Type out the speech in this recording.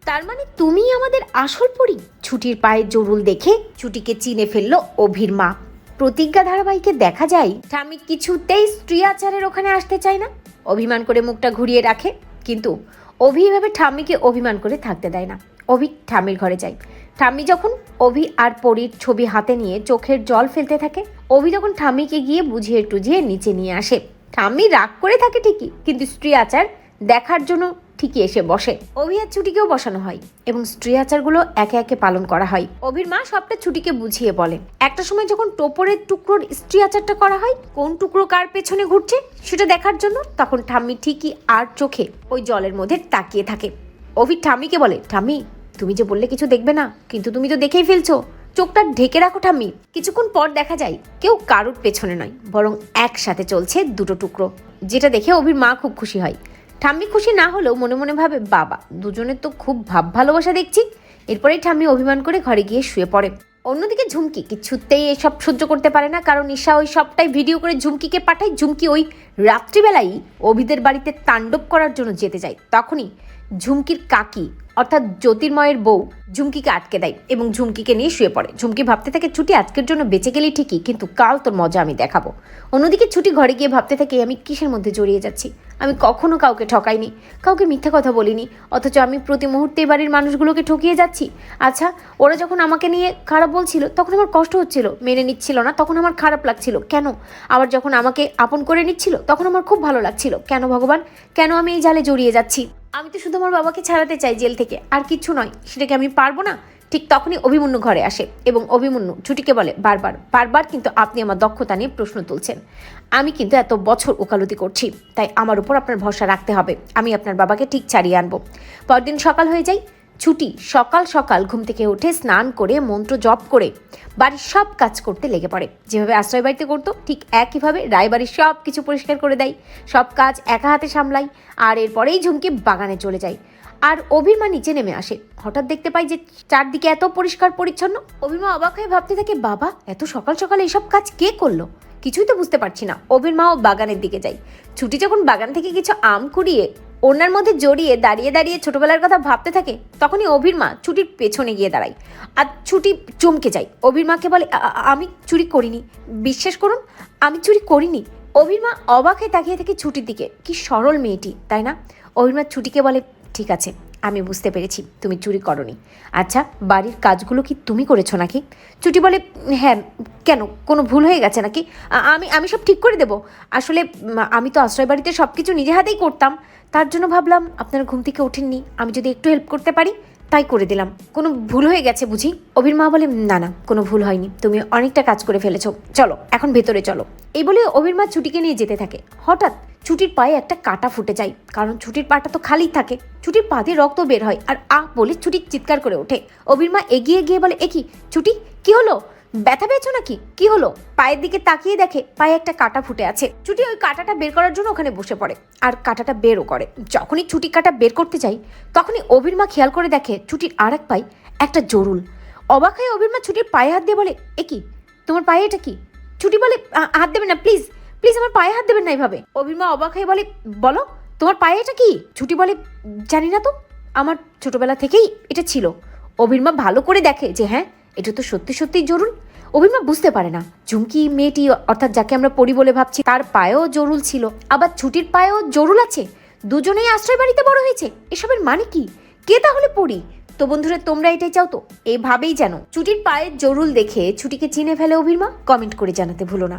তার মানে তুমি আমাদের আসল পরী? ছুটির পায়ের জরুল দেখে ছুটিকে চিনে ফেললো অভির মা। প্রতিজ্ঞা ধারাবাহিকে দেখা যায় ঠাম্মি কিছুতেই স্ত্রী আচারের ওখানে আসতে চায় না, অভিমান করে মুখটা ঘুরিয়ে রাখে। কিন্তু অভি এভাবে ঠাম্মিকে অভিমান করে থাকতে দেয় না। অভি ঠাম্মির ঘরে যায়। ঠাম্মি যখন অভি আর পরীর ছবি হাতে নিয়ে চোখের জল ফেলতে থাকে, অভি তখন ঠাম্মিকে গিয়ে বুঝিয়ে টুঝিয়ে নিচে নিয়ে আসে। ঠাম্মি রাগ করে থাকে ঠিকই, কিন্তু স্ত্রী আচার দেখার জন্য ঠিকই এসে বসে। অভি আর ছুটিকেও বসানো হয় এবং স্ত্রী আচারগুলো একে একে পালন করা হয়। অভির মা সবটা ছুটিকে বুঝিয়ে বলে। একটা সময় যখন টোপরের টুকরোর স্ত্রী আচারটা করা হয়, কোন টুকরো কার পেছনে ঘুরছে সেটা দেখার জন্য, তখন ঠাম্মি ঠিকই আর চোখে ওই জলের মধ্যে তাকিয়ে থাকে। অভি ঠাম্মিকে বলে, ঠাম্মি তুমি যে বললে কিছু দেখবে না, কিন্তু তুমি তো দেখেই ফেলছো, চোখটা ঢেকে রাখো ঠাম্মি। কিছুক্ষণ পর দেখা যায় কেউ কারোর পেছনে নয়, বরং একসাথে চলছে দুটো টুকরো, যেটা দেখে অভির মা খুব খুশি হয়। ঠাম্মি খুশি না হলেও মনে মনে ভাবে, বাবা দুজনের তো খুব ভাব ভালোবাসা দেখছি। এরপরেই ঠাম্মি অভিমান করে ঘরে গিয়ে শুয়ে পড়ে। অন্যদিকে ঝুমকি কিছুতেই এসব সহ্য করতে পারে না, কারণ ঈশা ওই সবটাই ভিডিও করে ঝুমকিকে পাঠায়। ঝুমকি ওই রাত্রিবেলাই অভিদের বাড়িতে তাণ্ডব করার জন্য যেতে যায়। তখনই ঝুমকির কাকি অর্থাৎ জ্যোতির্ময়ের বউ ঝুমকিকে আটকে দেয় এবং ঝুমকিকে নিয়ে শুয়ে পড়ে। ঝুমকি ভাবতে থাকে, ছুটি আজকের জন্য বেঁচে গেলেই ঠিকই, কিন্তু কাল তোর মজা আমি দেখাবো। অন্যদিকে ছুটি ঘরে গিয়ে ভাবতে থাকে, আমি কিসের মধ্যে জড়িয়ে যাচ্ছি, আমি কখনো কাউকে ঠকাইনি, কাউকে মিথ্যা কথা বলিনি, অথচ আমি প্রতি মুহূর্তে বাড়ির মানুষগুলোকে ঠকিয়ে যাচ্ছি। আচ্ছা, ওরা যখন আমাকে নিয়ে খারাপ বলছিল তখন আমার কষ্ট হচ্ছিল, মেনে নিচ্ছিল না তখন আমার খারাপ লাগছিল কেন? আবার যখন আমাকে আপন করে নিচ্ছিল তখন আমার খুব ভালো লাগছিল কেন? ভগবান, কেন আমি এই জালে জড়িয়ে যাচ্ছি? আমি তো শুধু আমার বাবাকে ছাড়াতে চাই জেল থেকে, আর কিচ্ছু নয়। সেটাকে আমি পারবো না? ঠিক তখনই অভিমন্যু ঘরে আসে এবং অভিমন্যু ছুটিকে বলে, বারবার বারবার কিন্তু আপনি আমার দক্ষতা নিয়ে প্রশ্ন তুলছেন। আমি কিন্তু এত বছর ওকালতি করছি, তাই আমার উপর আপনার ভরসা রাখতে হবে। আমি আপনার বাবাকে ঠিক ছাড়িয়ে আনবো। পরদিন সকাল হয়ে যায়। ছুটি সকাল সকাল ঘুম থেকে উঠে স্নান করে মন্ত্র জপ করে বাড়ির সব কাজ করতে লেগে পড়ে। যেভাবে আশ্রয় বাড়িতে করতো ঠিক একইভাবে রায়বাড়ির সব কিছু পরিষ্কার করে দেয়, সব কাজ একা হাতে সামলায়। আর এরপরেই ঝুমকি বাগানে চলে যায়। আর অভির মা নিচে নেমে আসে। হঠাৎ দেখতে পাই যে চারদিকে এত পরিষ্কার পরিচ্ছন্ন। অভির মা অবাক হয়ে ভাবতে থাকে, বাবা এত সকাল সকাল এইসব কাজ কে করলো? কিছুই তো বুঝতে পারছি না। অভির মাও বাগানের দিকে যায়। ছুটি যখন বাগান থেকে কিছু আম কুড়িয়ে ওনার মধ্যে জড়িয়ে দাঁড়িয়ে দাঁড়িয়ে ছোটবেলার কথা ভাবতে থাকে, তখনই অভির মা ছুটির পেছনে গিয়ে দাঁড়ায়। আর ছুটি চমকে যায়। অভির মাকে বলে, আমি চুরি করিনি, বিশ্বাস করুন আমি চুরি করিনি। অভির মা অবাক হয়ে তাকিয়ে থাকে ছুটির দিকে। কি সরল মেয়েটি, তাই না? অভির মা ছুটিকে বলে, ঠিক আছে আমি বুঝতে পেরেছি তুমি চুরি করনি। আচ্ছা, বাড়ির কাজগুলো কি তুমি করেছো নাকি? ছুটি বলে, হ্যাঁ। কেন, কোনো ভুল হয়ে গেছে নাকি? আমি সব ঠিক করে দেবো। আসলে আমি তো আশ্রয় বাড়িতে সব কিছু নিজে হাতেই করতাম, তার জন্য ভাবলাম আপনারা ঘুম থেকে ওঠেননি, আমি যদি একটু হেল্প করতে পারি তাই করে দিলাম। কোনো ভুল হয়ে গেছে বুঝি? অভির মা বলে, না না কোনো ভুল হয়নি, তুমি অনেকটা কাজ করে ফেলেছো, চলো এখন ভেতরে চলো। এই বলে অভির মা ছুটিকে নিয়ে যেতে থাকে। হঠাৎ ছুটির পায়ে একটা কাঁটা ফুটে যায়, কারণ ছুটির পাটা তো খালি থাকে। ছুটির পা দিয়ে রক্ত বের হয় আর বলে ছুটি চিৎকার করে ওঠে। অভির মা এগিয়ে গিয়ে বলে, এ কি ছুটি, কি হলো? ব্যথা পেয়েছো নাকি? কি হলো? পায়ের দিকে তাকিয়ে দেখে পায়ে একটা কাঁটা ফুটে আছে। ছুটি ওই কাঁটাটা বের করার জন্য ওখানে বসে পড়ে আর কাঁটাটা বেরও করে। যখনই ছুটি কাঁটা বের করতে যাই, তখনই অভির মা খেয়াল করে দেখে ছুটির আর এক পায়ে একটা জরুল। অবাক হয়ে অভির মা ছুটির পায়ে হাত দিয়ে বলে, এ কি তোমার পায়ে এটা কি? ছুটি বলে, হাত দেবেন না প্লিজ, প্লিজ আমার পায়ে হাত দেবেন না এভাবে। অভির মা অবাক হয়ে বলে, বলো তোমার পায়ে এটা কি? ছুটি বলে, জানি না তো, আমার ছোটবেলা থেকেই এটা ছিল। অভির মা ভালো করে দেখে যে হ্যাঁ, এটা তো সত্যি সত্যিই জরুল। অভির মা বুঝতে পারে না ঝুমকি মেয়েটি অর্থাৎ যাকে আমরা পরি বলে ভাবছি, তার পায়েও জরুল ছিল, আবার ছুটির পায়েও জরুল আছে। দুজনেই আশ্রয় বাড়িতে বড় হয়েছে, এসবের মানে কি? কে তাহলে পরি? তো বন্ধুরা, তোমরা এটাই চাও তো? এইভাবেই যেন ছুটির পায়ের জরুল দেখে ছুটিকে চিনে ফেলে অভির মা? কমেন্ট করে জানাতে ভুলো না।